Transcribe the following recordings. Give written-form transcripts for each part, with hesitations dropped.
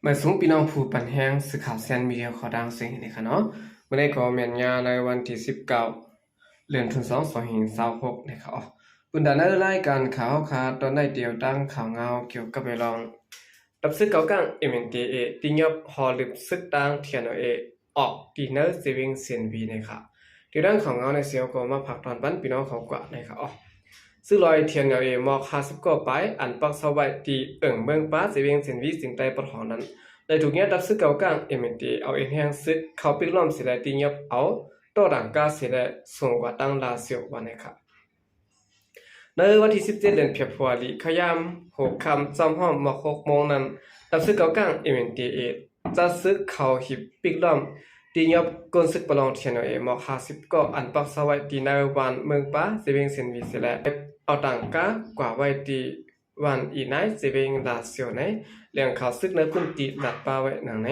มาส่งพี่น้องผู้ปันแห้งสื่อข่าวเซียนมีเดียขอดังสิ่งนี้ค่ะเนาะเมื่อได้ก็เมียนยาในวันที่19เดือนธันวาคม2566นะครับปุ่นดานรายการข่าวขาตอนได้เดียวตั้งข่าวเงาเกี่ยวกับไปลองรับซื้อเก่ากัง MNDA ที่ยบฮอลึบซึกตั้งเทียนเอออกดีเนอร์เซวิงเซียนวีนะครับที่ด้านของเงาในเซียวก็มาผักตอนปั้นพี่น้องเขากว่านะครับซึ่งลอยเทียนเอมอก50ก็ไปอันปักสวัยที่เมืองป้าเซวิงเซียนวีสิ่งใดปะหอนั้นในถูกเนี้ยดับซึกเก่ากัง MNDA เอาเอ็นแห้งซึกเขาปิกล้อมเสียได้ที่ยบเอาต่อดังกาเสียได้ส่งกว่าตั้งลาเซียววันนะครับในวันที่17เดือนเฟบรุขยาม6ค่ำจำห้อมมา6โมงนั้นดับซึกเก่ากัง MNDA จะซึกเขาหิบปิกล้อมที่ยบกนซึกประลองเทียนเอมอก50ก็อันปักสวัยที่ในวันเมืองป้าเซวิงเซียนวีเสียได้เอาต่างกากว่าไว้ที่วันอีไนเซเวงลาเซียวในแหล่งข่าวซึกในพื้นที่หลัดป่าไว้หนังใน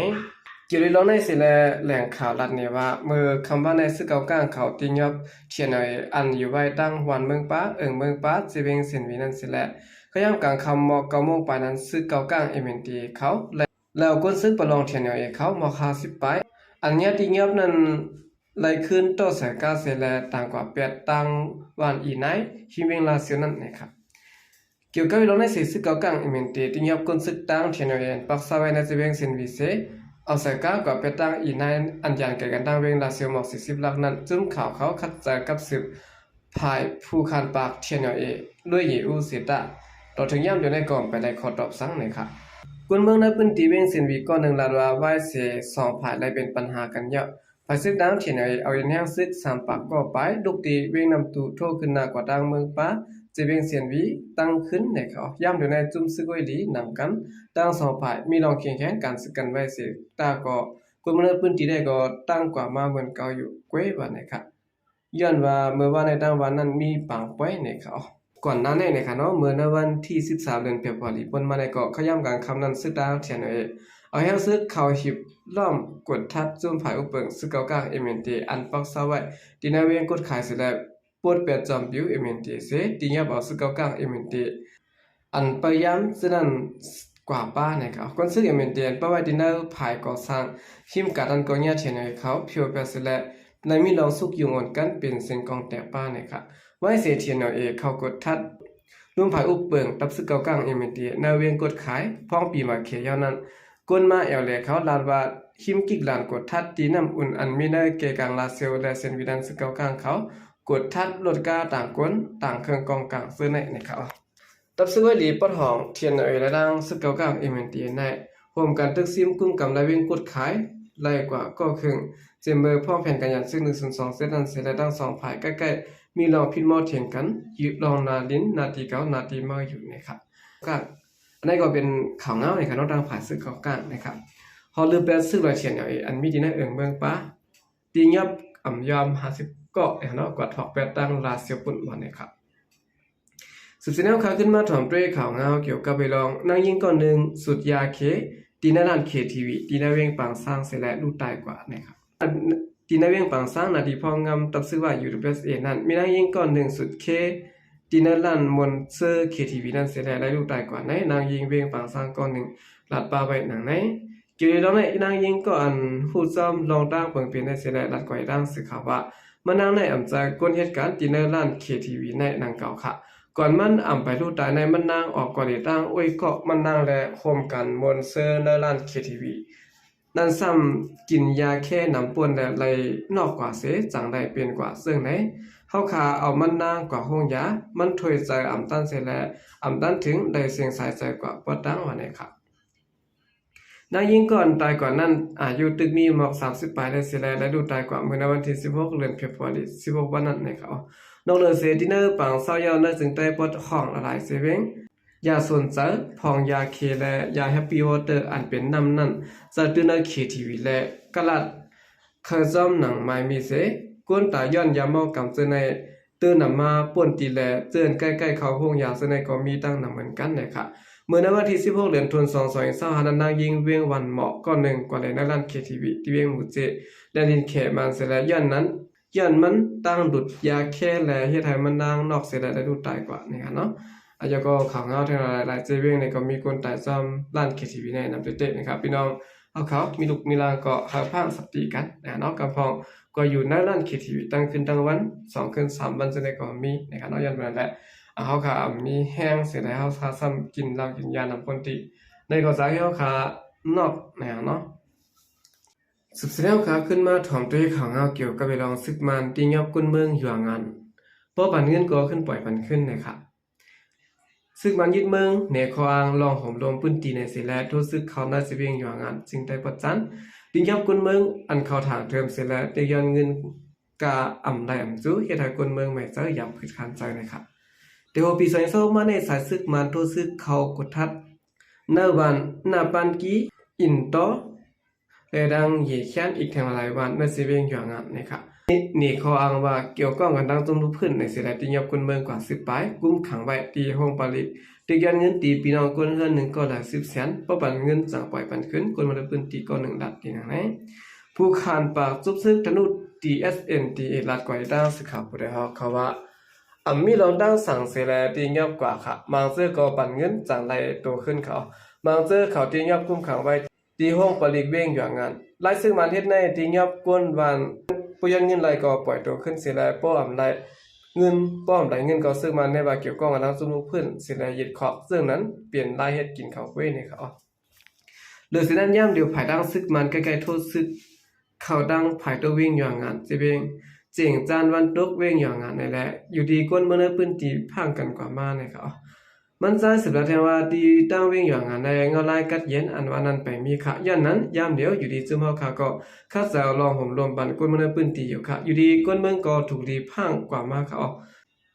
เกี่ยวกับในสิแลแหล่งข่าวรัดเนี่ยว่าเมื่อคำว่าในซึกเก่าก้างเขาติยอบเทียนอันอยู่ไว้ตั้งวันเมืองป้าเมืองป้าเซเวงเซนวีนั่นสิแลขย่ำกลางคำมอก9โมงไปนั้นซึกเก่าก้างMNDเขาแล้วก้นซึกประลองเทียนเขามอ50ไปอันเนี้ยติยอบนั้นไล่ขึ้นต่อสายกาเสแลต่างกว่า8ตังวันอีไนฮิเวงลาเซียวนั่นนะครับเกี่ยวกับเรื่องในสื่อเก่ากังMNDที่ยอบคนศึกตั้งเทียนปักษาไว้ในเซเวงเซนวิเซเอาสายกากว่าไปตั้งอีไนอันยันเกิดกันตั้งเวงลาเซียวหมอก40ลักนั้นจึงข่าวเขาขัดใจกับสืบภายผู้คันปากเทียนด้วยเยอูเสตาต่อถึงย่ำอยู่ในกล่องไปได้ขอตอบสั่งเลยครับคนเมืองในพื้นที่เวงเซนวีก็หนึ่งลาดว่าไว้เสีย2ภายได้เป็นปัญหากันเยอะภายซึกดังเทียนเอาอย่างแห้งซึก3ปากก็ไปลูกตีเวงนำตูโทขึ้นหน้ากว่าดังเมืองป้าจะเป็นเสียนวีตั้งขึ้นในเขาย่ำอยู่ในจุ่มซึกไว้ดีนำกันตั้ง2ฝ่ายมีลองเคียงแข่งการสึกกันไว้เสียตาก็คนเมืองพื้นที่ได้ก็ตั้งกว่ามาเหมือนเก่าอยู่เว้ว่านะครับย้อนว่าเมื่อว่าในตั้งวันนั้นมีปังไว้ในเขาก่อนหน้านี้นะครับเนาะเมื่อในวันที่13เดือนเฟบรุปนมาในก็ขย่ำกันคำนั้นซึกดาวเทียนเอาให้ซึกเขาหิบล้อมกดทัดจุ่มภายอุปเปิงซึกเก่ากลางMNDอันปักษาไว้ที่ในเวียงกดขายเสร็จแล้วปวดเปียจอมบิวMNDเสที่ยาบอกซึกเก่ากลาง MND อันพยายามฉะนั้นกว่าป้านะครับคนซึกMNDป้าไว้ที่ในภายก่อสร้างหิมกัดอันก็เนี่ยเทียนเขาเพียวเปียเสร็จแล้วในมีลองสุกยุงอ่อนกันเป็นเส้นกองแต่ป้านะครับไว้เสียเทียนเขากดทัดร่วมภายอุปเปิงตับซึกเก่ากลางMNDในเวียงกดขายพ้องปีมาเขียาวนั้นกวนมาแอลเลเขาลาดว่าหิมกิกลานกดทัดตีน้ำอุ่นอันมีได้เกกลางลาเซลและเซนวิดันซึกเก่ากลางเขากดทัดลดกาต่างก้นต่างเครื่องกองกลางซื้อในนะครับตับซื้อไว้หลีปดหองเทียนและดังซึกเก่ากลางMNDในรวมกันตึกซิมกุ้งกำไรเวียงกดขายไล่กว่าก็ครึ่งเจมเบอร์พ่อแผ่นกันยันซึ่ง102เซตนั้นเสร็จและดัง2ฝ่ายใกล้ๆมีลองพิดมอเถียงกันยืดลองนาลิ้นนาทีเก้านาทีมาอยู่นะครับก็อันนี้ก็เป็นข่าวเงาในการนอกดังผ่านซึกเก่ากลางนะครับฮอลลือแปดซึกลอยเทียนอันมีดีในเมืองป้าตียับยอม50ก็เนาะกว่าถอกแปดตั้งลาเซียวปุ่นวันนะครับสืบเสนอข่าวขึ้นมาถ่อมด้วยข่าวเงาเกี่ยวกับไปลองนางยิงก่อนหนึ่งสุดยาเคตีในร้านเคทีวีตีในเวียงปางสร้างเสร็จแล้วลูกตายกว่านะครับตีในเวียงปางสร้างนาทีพองงำตับซื้อว่ายูทูบเอนั่นมีนางยิงก่อนหนึ่งสุดเคตีในร้านมนเซอร์เคทีวีนั่นเสร็จแล้วลูกตายกว่าในนางยิงเวียงปางสร้างก่อนหนึ่งลาดปลาไว้หนังในเกี่ยวกับในนางยิงก็อันผู้ซ้อมลองตั้งเปิงเป็นในเสร็จแล้วลาดก่อยตั้งสื่อข่าวว่ามันนางในอำจากก้นเหตุการณ์ตีในร้านเคทีวีในนางเก่าค่ะก่อนมันไปลูกตายในมันนางออกก่อนได้ตั้งโอ้ยก็มันนางและโฮมกันมนเซอร์ในร้านเคทีวีนั่นซ้ำกินยาแค่น้ำป่นและไรนอกกว่าเสจังได้เป็นกว่าซึ่งไหนเฮาขาเอามันนางกว่าห้องยามันถอยใจตันเสร็จแล้วตันถึงได้เสียงสายใจกว่าปอตั้งวันไหนครับนางยิงก่อนตายก่อนนั้นอายุตึกมีหมอก30ปลายได้เสียแล้วและดูตายกว่าเมื่อในวันที่16เดือนเฟบรุ16วันนั้นนะครับนอกเลยเสดิเนอร์ปังเศร้ายาวน่าจึงได้ปดห้องหลายเสเวงยาส่วนเจอพองยาเคและยาแฮปปี้วอเตอร์อันเป็นน้ำนั่นจะตื่นในเคทีวีและกลัดเคยจอมหนังไม้มีเสก้นตาย้อนยาเมากำเจอในตื่นนำมาป่วนตีและเจือนใกล้ๆเขาห้องยาเสในก็มีตั้งนำเหมือนกันนะครับเมื่อในวันที่16เดือนธันวาคม2025นางยิงเวียงวันเหมาะก้อนหนึ่งกว่าเลยในร้านเคทีวีที่เวียงหมู่เจและดินเขมันเสร็จแล้วย้อนนั้นย้อนมันตั้งดุดยาแค่และเฮ็ดให้มันนางนอกเสร็จแล้วได้ดูตายกว่านี่ครับเนาะ แล้วก็ข่าวเงาทั้งหลายเจเวงในก็มีคนตายซ้ำล้าน KTV ในนำเตะนะครับพี่น้องเอาเขามีลูกมีลางก็หาพางสัปตีกันเนาะกำพองก็อยู่ในล้าน KTV ตั้งขึ้นตั้งวัน2คืน3วันจะได้ก็มีนะครับเนาะยันนั้นแหละเขาค่ะมีแห้งเสียแล้วเขาซ้ำกินเหล้ากินยานำปนติในก็สาเหตุเขาค่ะนอกเนาะสุดแล้วค่ะขึ้นมาถ่อมตัวข่าวเงาเกี่ยวกับไปลองซึกมันตียอบกุนเมืองหยวงงานเพราะปันเงินก็ขึ้นปล่อยปันขึ้นนะครับซึกมันยึดเมืองเนคอางลองห่มลมปื้นตีในเสแลทุซึกเขาน่าสิเวียงหยวงงานจึงได้ปัจจันตียอบกุนเมืองอันเขาถางเทิมเสแลเตียนเงินกาอ่ำได้อ่ำจูเฮ็ดให้กุนเมืองไม่เจอยับผิดคันใจนะครับเดี๋ยวปี2โซมาในสายซึกมันทุซึกเขากดทัดเนวันนาปันกีอินโตและดังเหยียดแค้นอีกทางหลายวันในสิเวียงหยวงงานนะครับนี่เขาอ้างว่าเกี่ยวข้องกันดังจมทุกพื้นในเสียดายตียอบคนเมืองกว่า10ปลายกุมขังไว้ตีห้องผลิตตียันเงินตีปีน้องคนเฮือน1ก็หลาย10แสนเพราะปันเงินจังปล่อยปันขึ้นคนมาได้ปืนตีก็1ลัดตีนังไหนผู้ขานปากจุบซึกธนุ TSN ตีลัดก่อยดาวสึกข่าวผู้ใดเขาว่ามีลองดังสั่งเสียแล้วตียอบกว่าค่ะบางเสื้อก็ปันเงินจังไรโตขึ้นเขาบางเสื้อเขาตียอบกุมขังไว้ตีห้องผลิตเว้งอยู่งานไล่ซึ่งมันเฮ็ดในตียอบกวนวันผู้ยันเงินไหลก็ปล่อยตัวขึ้นเสียแล้วป้อมไหลเงินป้อมไหลเงินก็ซื้อมาในว่าเกี่ยวข้องกับน้ำซุปลูกพื้นเสียแล้วยึดขอบซึ่งนั้นเปลี่ยนลายเฮ็ดกินเขาเว้ยนี่ครับหรือสินั้นย่ำเดียวภายดังซึกมันใกล้ๆโทษซึกเขาดังภายตัววิ่งอย่างงานสิเวงเจียงจานวันตกเว้งอย่างงานนี่แหละอยู่ดีก้นเมื่อปืนตีพังกันกว่ามานี่ครับมันใจสืบแล้วแทว่าดีตั้งเว้งอย่างงานในเงาลายกัดเย็นอันว่านั้นไปมีค่ะย่านนั้นย่ำเดียวอยู่ดีซึมเฮาค่ะก็ข้าแซวลองห่มรวมปันก้นเมื่อปืนตีอยู่ค่ะอยู่ดีก้นเมืองก็ถูกดีพังกว่ามาค่ะ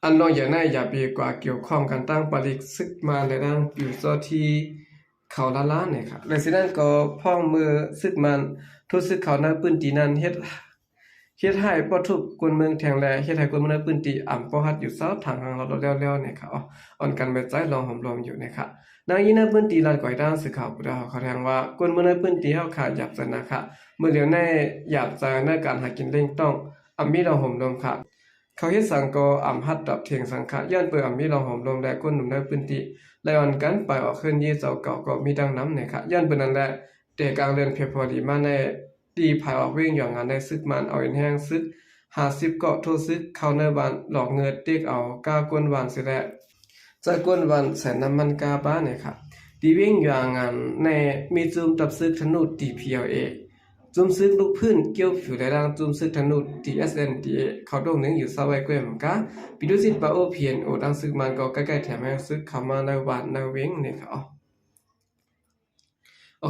อันน้อยอย่างนั้นอย่าปีกว่าเกี่ยวข้องกันตั้งปริกซึกมาในดังอยู่ซอที่เขาละล้านเนี่ยครับและสินั้นก็พ่องมือซึกมันทุกซึกเขาในปืนตีนั้นเฮ็ดให้บ่ทุกคนเมืองแทงแลเฮ็ดให้คนเมืองปืนตีอ่ำบ่ฮัดอยู่เซาทางเราแล้วๆเนี่ยครับอ่อนกันไปใจลองหอมรวมอยู่นะครับนางยินปืนตีลานก่อยด้านสึกเขาผู้ใดเขาแทงว่าคนเมืองปืนตีเฮาขาดหยับซะนะคะเมื่อเดี๋ยวในหยับใจในการหากินเร่งต้องมีเราหอมรวมค่ะเขาเฮ็ดสังก็ฮัดดับเถียงสังขะย้อนเปิดมีเราหอมรวมและคนหนุ่มในปืนตีไล่อ่อนกันไปออกขึ้นยี่เจ้าเก่าก็มีดังน้ำเนี่ยค่ะย้อนเปิดนั่นแหละแต่กลางเรือนเพียบพอดีมาในตีภายออกเว้งอย่างงานในซึกมันเอาแห้งซึก50เกาะโทซึกเข้าในบ้านหลอกเงินเต็กเอาก้ากวนวานสิแลจะกวนวานใส่น้ำมันกาบ้านเนี่ยครับตีเว้งอย่างงานในมีจุมตับซึกธนู TPLA จุมซึกลูกพื้นเกี่ยวผิวได้ดังจุมซึกธนู TSNDA เขาโด่งหนึ่งอยู่ซาไว้กวยเหมือนกันปิดุสิตปาโอเพียนโอดังซึกมันก็ใกล้ๆแถมให้ซึกเข้ามาในบ้านในเว้งเนี่ยครับ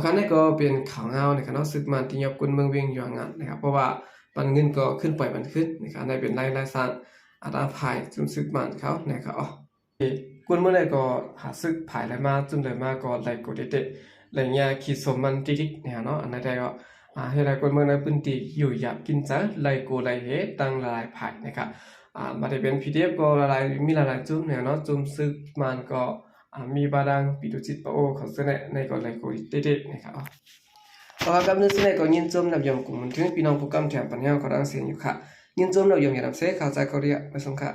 คันนี้ก็เป็นข่าวเงานะครับเนาะซึกมันที่ยอบกุนเมืองเวียงอย่างงั้นนะครับเพราะว่าปันเงินก็ขึ้นปล่อยมันขึ้นนะครับในเป็นรายสร้างอัตราภายจุมซึกมันเขานะครับกุนเมื่อใดก็หาซึกภายแล้วมาจุมได้มาก็ไล่กดเด็ดๆอะไรเงี้ยขีดสมมันติ๊กๆเนี่ยเนาะอันนั้นได้ก็ให้ได้กุนเมืองในพื้นที่อยู่หยับกินซะไล่โกไล่เฮตั้งหลายภายนะครับมาได้เป็น PDF ก็หลายมีหลายจุมเนี่ยเนาะจุมซึกมันก็มีบาดังปิดุจิตปะโอเขาเสนอในก็ไลโกเด็ดๆนะครับกับนึกเสนอก็ยินจมนับยมกลุ่มถึงพี่น้องผู้กำแถมปัญญาเขาดังเสียงอยู่ค่ะยินจมนับยมอย่าดับเสข่าวใจเขาเรียกไปส่งค่ะ